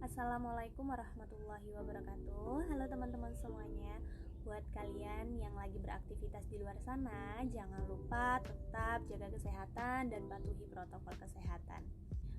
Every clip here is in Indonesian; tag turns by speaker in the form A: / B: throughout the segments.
A: Assalamualaikum warahmatullahi wabarakatuh. Halo teman-teman semuanya. Buat kalian yang lagi beraktivitas di luar sana, jangan lupa tetap jaga kesehatan dan patuhi protokol kesehatan.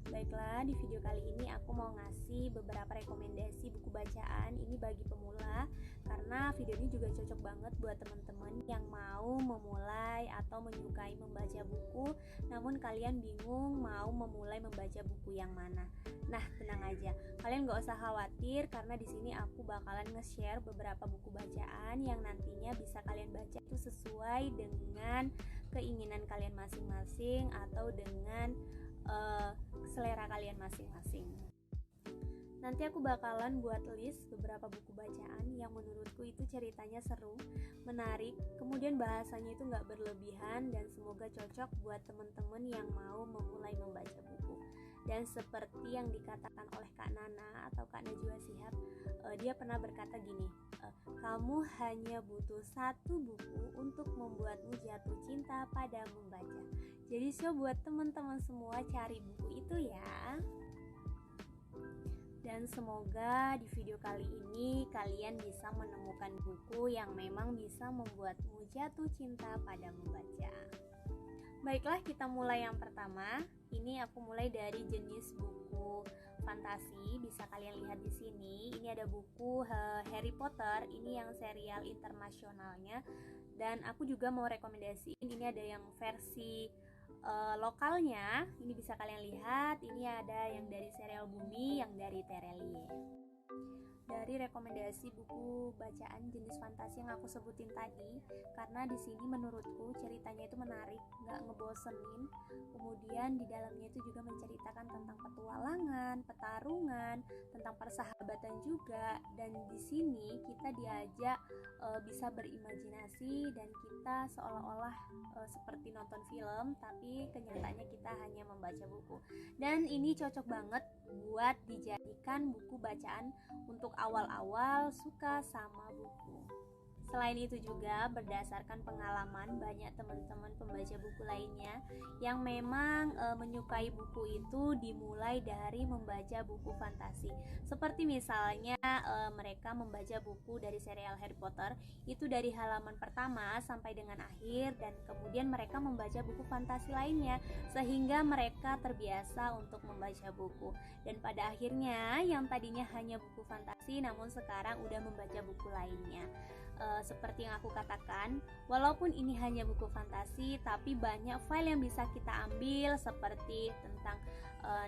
A: Baiklah, di video kali ini aku mau ngasih beberapa rekomendasi buku bacaan ini bagi pemula, karena video ini juga cocok banget buat teman-teman yang mau memulai atau menyukai membaca buku, namun kalian bingung mau memulai membaca buku yang mana. Nah, tenang aja, kalian gak usah khawatir karena di sini aku bakalan nge-share beberapa buku bacaan yang nantinya bisa kalian baca itu sesuai dengan keinginan kalian masing-masing atau dengan selera kalian masing-masing. Nanti aku bakalan buat list beberapa buku bacaan yang menurutku itu ceritanya seru, menarik, kemudian bahasanya itu gak berlebihan dan semoga cocok buat teman-teman yang mau memulai membaca buku. Dan seperti yang dikatakan oleh Kak Nana atau Kak Najwa Shihab, dia pernah berkata gini, kamu hanya butuh satu buku untuk membuatmu jatuh cinta pada membaca. Jadi buat teman-teman semua cari buku itu ya. Dan semoga di video kali ini kalian bisa menemukan buku yang memang bisa membuatmu jatuh cinta pada membaca. Baiklah, kita mulai yang pertama. Ini aku mulai dari jenis buku fantasi. Bisa kalian lihat di sini. Ini ada buku Harry Potter. Ini yang serial internasionalnya. Dan aku juga mau rekomendasiin. Ini ada yang versi lokalnya. Ini bisa kalian lihat. Ini ada yang dari serial Bumi, yang dari Terelie. Dari rekomendasi buku bacaan jenis fantasi yang aku sebutin tadi, karena di sini menurutku ceritanya itu menarik, nggak ngebosenin. Kemudian di dalamnya itu juga menceritakan tentang petualangan, pertarungan, tentang persahabatan juga. Dan di sini kita diajak bisa berimajinasi dan kita seolah-olah seperti nonton film, tapi kenyataannya kita hanya membaca buku. Dan ini cocok banget buat dijadikan buku bacaan untuk awal-awal suka sama buku. Selain itu juga berdasarkan pengalaman banyak teman-teman pembaca buku lainnya yang memang menyukai buku itu dimulai dari membaca buku fantasi. Seperti misalnya mereka membaca buku dari serial Harry Potter itu dari halaman pertama sampai dengan akhir, dan kemudian mereka membaca buku fantasi lainnya sehingga mereka terbiasa untuk membaca buku. Dan pada akhirnya yang tadinya hanya buku fantasi namun sekarang udah membaca buku lainnya. Seperti yang aku katakan, walaupun ini hanya buku fantasi, tapi banyak file yang bisa kita ambil seperti tentang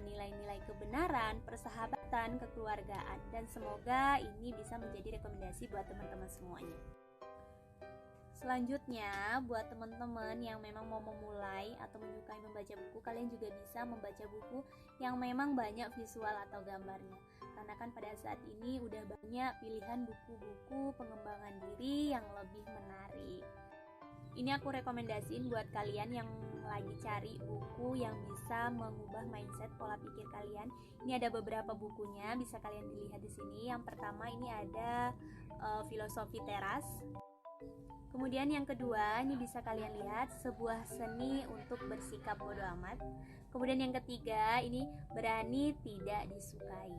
A: nilai-nilai kebenaran, persahabatan, kekeluargaan, dan semoga ini bisa menjadi rekomendasi buat teman-teman semuanya. Selanjutnya, buat teman-teman yang memang mau memulai atau menyukai membaca buku, kalian juga bisa membaca buku yang memang banyak visual atau gambarnya. Karena kan pada saat ini udah banyak pilihan buku-buku pengembangan diri yang lebih menarik. Ini aku rekomendasiin buat kalian yang lagi cari buku yang bisa mengubah mindset pola pikir kalian. Ini ada beberapa bukunya, bisa kalian dilihat di sini. Yang pertama ini ada Filosofi Teras. Kemudian yang kedua, ini bisa kalian lihat, Sebuah Seni untuk Bersikap Bodo Amat. Kemudian yang ketiga, ini Berani Tidak Disukai.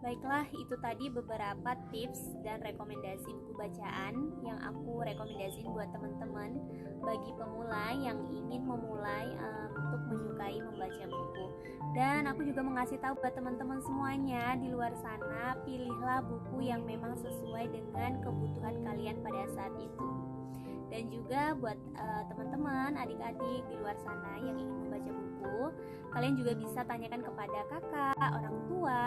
A: Baiklah, itu tadi beberapa tips dan rekomendasi buku bacaan yang aku rekomendasiin buat teman-teman bagi pemula yang ingin memulai untuk menyukai membaca buku. Dan aku juga mengasih tahu buat teman-teman semuanya di luar sana, pilihlah buku yang memang sesuai dengan kebutuhan kalian pada saat itu. Dan juga buat teman-teman, adik-adik di luar sana yang ingin membaca buku, kalian juga bisa tanyakan kepada kakak, orang tua,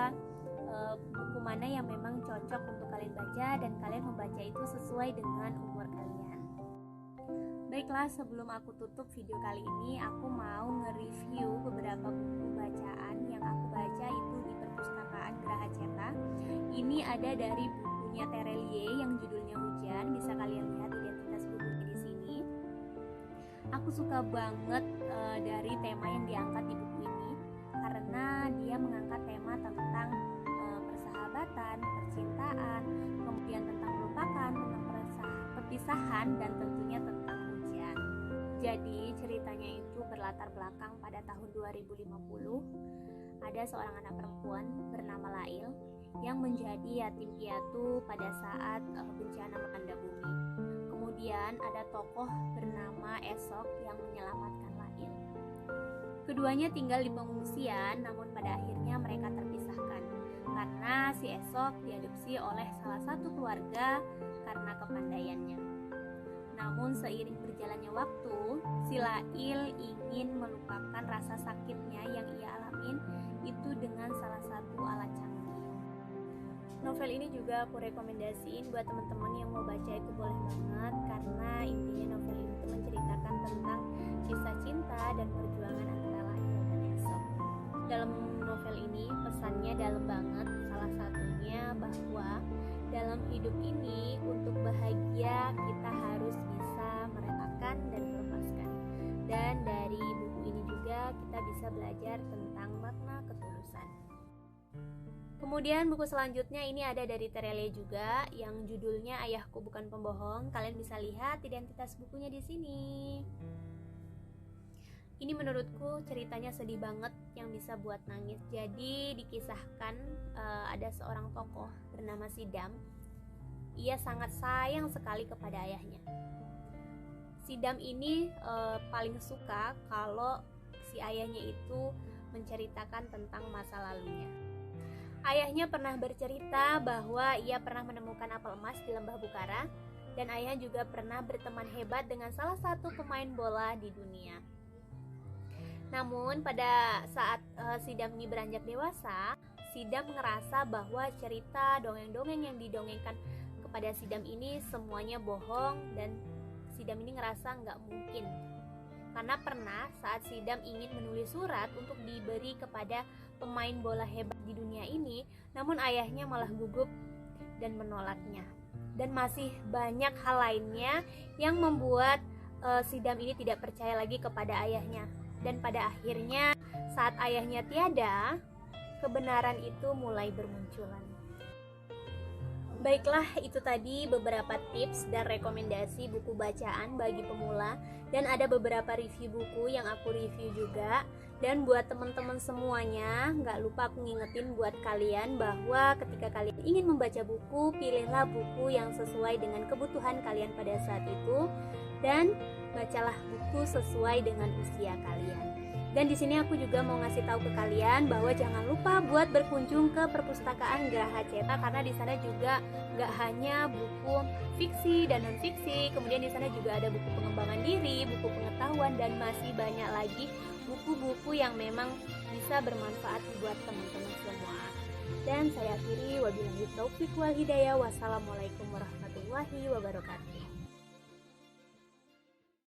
A: buku mana yang memang cocok untuk kalian baca dan kalian membaca itu sesuai dengan umur kalian. Baiklah, sebelum aku tutup video kali ini, aku mau nge-review beberapa buku bacaan yang aku baca itu di perpustakaan Geraha Cetak. Ini ada dari bukunya Terelie yang judulnya Hujan, bisa kalian lihat identitas bukunya di sini. Aku suka banget dari tema yang diangkat di buku ini karena dia mengangkat tema tentang persahabatan, percintaan, kemudian tentang melupakan, tentang perpisahan, dan tentunya tentang hujan. Jadi ceritanya itu berlatar belakang pada tahun 2050. ada seorang anak perempuan bernama Lail yang menjadi yatim piatu pada saat bencana melanda bumi. Kemudian ada tokoh bernama Esok yang menyelamatkan Lail. Keduanya tinggal di pengungsian, namun pada akhirnya mereka terpisahkan karena si Esok diadopsi oleh salah satu keluarga karena kepandaiannya. Namun seiring berjalannya waktu, si Lail ingin melupakan rasa sakitnya yang ia alamin itu dengan salah satu alat canggih. Novel ini juga aku rekomendasiin buat teman-teman yang mau baca, itu boleh banget karena intinya novel ini tuh menceritakan tentang kisah cinta dan perjuangan antara Lail dan Esok. Dalam novel ini pesannya dalam banget, salah satunya bahwa dalam hidup ini untuk bahagia kita harus bisa merelakan dan melepaskan. Dan dari buku ini juga kita bisa belajar tentang makna ketulusan. Kemudian buku selanjutnya ini ada dari Terelie juga yang judulnya Ayahku Bukan Pembohong. Kalian bisa lihat identitas bukunya di sini. Ini menurutku ceritanya sedih banget yang bisa buat nangis. Jadi dikisahkan ada seorang tokoh bernama Sidam. Ia sangat sayang sekali kepada ayahnya. Sidam ini paling suka kalau si ayahnya itu menceritakan tentang masa lalunya. Ayahnya pernah bercerita bahwa ia pernah menemukan apel emas di lembah Bukhara, dan ayah juga pernah berteman hebat dengan salah satu pemain bola di dunia. Namun pada saat Sidam ini beranjak dewasa, Sidam ngerasa bahwa cerita dongeng-dongeng yang didongengkan kepada Sidam ini semuanya bohong, dan Sidam ini ngerasa nggak mungkin. Karena pernah saat Sidam ingin menulis surat untuk diberi kepada pemain bola hebat di dunia ini, namun ayahnya malah gugup dan menolaknya. Dan masih banyak hal lainnya yang membuat Sidam ini tidak percaya lagi kepada ayahnya. Dan pada akhirnya saat ayahnya tiada, kebenaran itu mulai bermunculan. Baiklah, itu tadi beberapa tips dan rekomendasi buku bacaan bagi pemula, dan ada beberapa review buku yang aku review juga. Dan buat teman-teman semuanya, gak lupa aku ngingetin buat kalian bahwa ketika kalian ingin membaca buku, pilihlah buku yang sesuai dengan kebutuhan kalian pada saat itu, dan bacalah buku sesuai dengan usia kalian. Dan di sini aku juga mau ngasih tahu ke kalian bahwa jangan lupa buat berkunjung ke perpustakaan Geraha Cetak, karena di sana juga nggak hanya buku fiksi dan non fiksi, kemudian di sana juga ada buku pengembangan diri, buku pengetahuan, dan masih banyak lagi buku-buku yang memang bisa bermanfaat buat teman-teman semua. Dan saya akhiri, wabillahi taufiq wal hidayah. Wassalamualaikum warahmatullahi wabarakatuh.